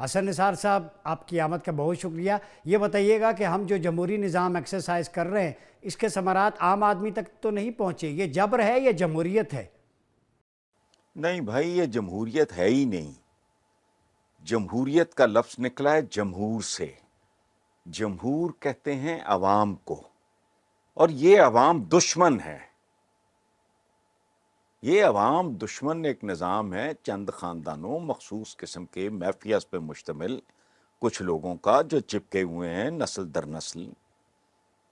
حسن نثار صاحب، آپ کی آمد کا بہت شکریہ۔ یہ بتائیے گا کہ ہم جو جمہوری نظام ایکسرسائز کر رہے ہیں، اس کے ثمرات عام آدمی تک تو نہیں پہنچے؟ یہ جبر ہے یا جمہوریت ہے؟ نہیں بھائی، یہ جمہوریت ہے ہی نہیں۔ جمہوریت کا لفظ نکلا ہے جمہور سے۔ جمہور کہتے ہیں عوام کو، اور یہ عوام دشمن ہے۔ یہ عوام دشمن ایک نظام ہے، چند خاندانوں، مخصوص قسم کے میفیاز پہ مشتمل کچھ لوگوں کا، جو چپکے ہوئے ہیں نسل در نسل۔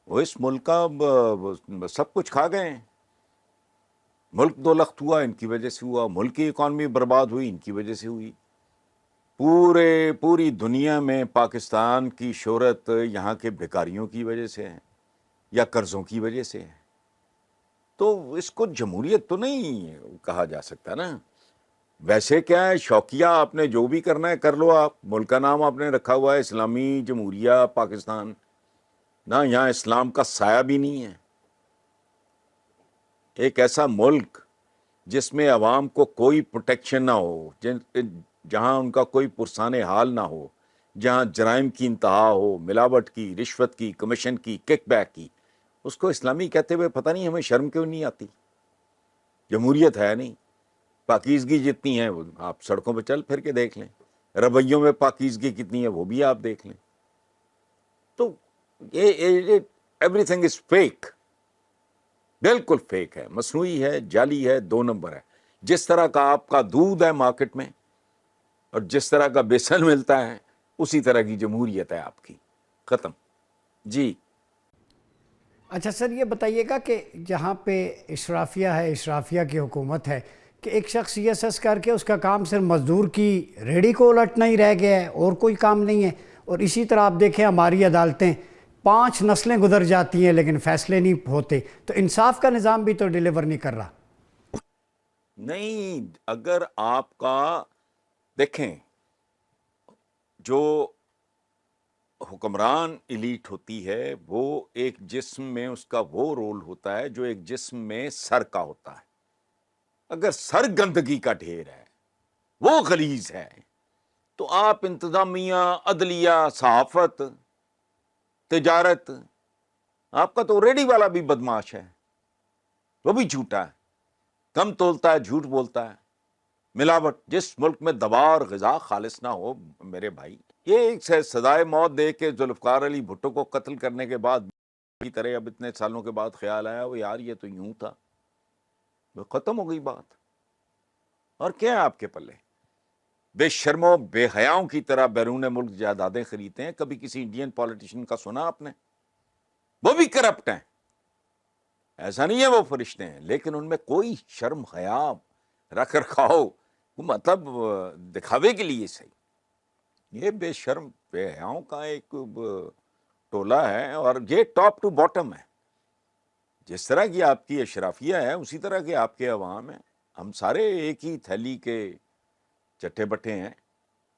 وہ اس ملک کا سب کچھ کھا گئے ہیں۔ ملک دو لخت ہوا ان کی وجہ سے ہوا، ملک کی اکانومی برباد ہوئی ان کی وجہ سے ہوئی۔ پوری دنیا میں پاکستان کی شہرت یہاں کے بھکاریوں کی وجہ سے ہے یا قرضوں کی وجہ سے ہے۔ تو اس کو جمہوریت تو نہیں کہا جا سکتا نا۔ ویسے کیا ہے، شوقیہ آپ نے جو بھی کرنا ہے کر لو۔ آپ ملک کا نام آپ نے رکھا ہوا ہے اسلامی جمہوریہ پاکستان، نہ یہاں اسلام کا سایہ بھی نہیں ہے۔ ایک ایسا ملک جس میں عوام کو کوئی پروٹیکشن نہ ہو، جہاں ان کا کوئی پرسان حال نہ ہو، جہاں جرائم کی انتہا ہو، ملاوٹ کی، رشوت کی، کمیشن کی، کک بیک کی، اس کو اسلامی کہتے ہوئے پتہ نہیں ہمیں شرم کیوں نہیں آتی۔ جمہوریت ہے نہیں۔ پاکیزگی جتنی ہے وہ آپ سڑکوں پہ چل پھر کے دیکھ لیں، رویوں میں پاکیزگی کتنی ہے وہ بھی آپ دیکھ لیں۔ تو یہ ایوری تھنگ از فیک، بالکل فیک ہے، مصنوعی ہے، جعلی ہے، دو نمبر ہے۔ جس طرح کا آپ کا دودھ ہے مارکیٹ میں اور جس طرح کا بیسن ملتا ہے، اسی طرح کی جمہوریت ہے آپ کی۔ ختم جی۔ اچھا سر، یہ بتائیے گا کہ جہاں پہ اشرافیہ ہے، اشرافیہ کی حکومت ہے، کہ ایک شخص سی ایس ایس کر کے اس کا کام صرف مزدور کی ریڑھی کو الٹنا ہی رہ گیا ہے، اور کوئی کام نہیں ہے۔ اور اسی طرح آپ دیکھیں ہماری عدالتیں 5 نسلیں گزر جاتی ہیں لیکن فیصلے نہیں ہوتے، تو انصاف کا نظام بھی تو ڈیلیور نہیں کر رہا۔ نہیں، اگر آپ کا دیکھیں، جو حکمران ایلیٹ ہوتی ہے وہ ایک جسم میں اس کا وہ رول ہوتا ہے جو ایک جسم میں سر کا ہوتا ہے۔ اگر سر گندگی کا ڈھیر ہے، وہ غلیظ ہے، تو آپ انتظامیہ، عدلیہ، صحافت، تجارت، آپ کا تو ریڈی والا بھی بدماش ہے، وہ بھی جھوٹا ہے، کم تولتا ہے، جھوٹ بولتا ہے، ملاوٹ۔ جس ملک میں دوا اور غذا خالص نہ ہو میرے بھائی، یہ ایک سزائے موت دے کے ذوالفقار علی بھٹو کو قتل کرنے کے بعد کی طرح اب اتنے سالوں کے بعد خیال آیا وہ یار یہ تو یوں تھا، ختم ہو گئی بات۔ اور کیا ہے آپ کے پلے؟ بے شرموں بے حیاؤں کی طرح بیرون ملک جائیدادیں خریدتے ہیں۔ کبھی کسی انڈین پولیٹیشین کا سنا آپ نے؟ وہ بھی کرپٹ ہیں، ایسا نہیں ہے وہ فرشتے ہیں، لیکن ان میں کوئی شرم حیا رکھ رکھاؤ، مطلب دکھاوے کے لیے صحیح۔ یہ بے شرم بے حیاؤں کا ایک ٹولہ ہے، اور یہ ٹاپ ٹو باٹم ہے۔ جس طرح کی آپ کی اشرافیہ ہے اسی طرح کے آپ کے عوام ہیں۔ ہم سارے ایک ہی تھیلی کے چٹے بٹھے ہیں۔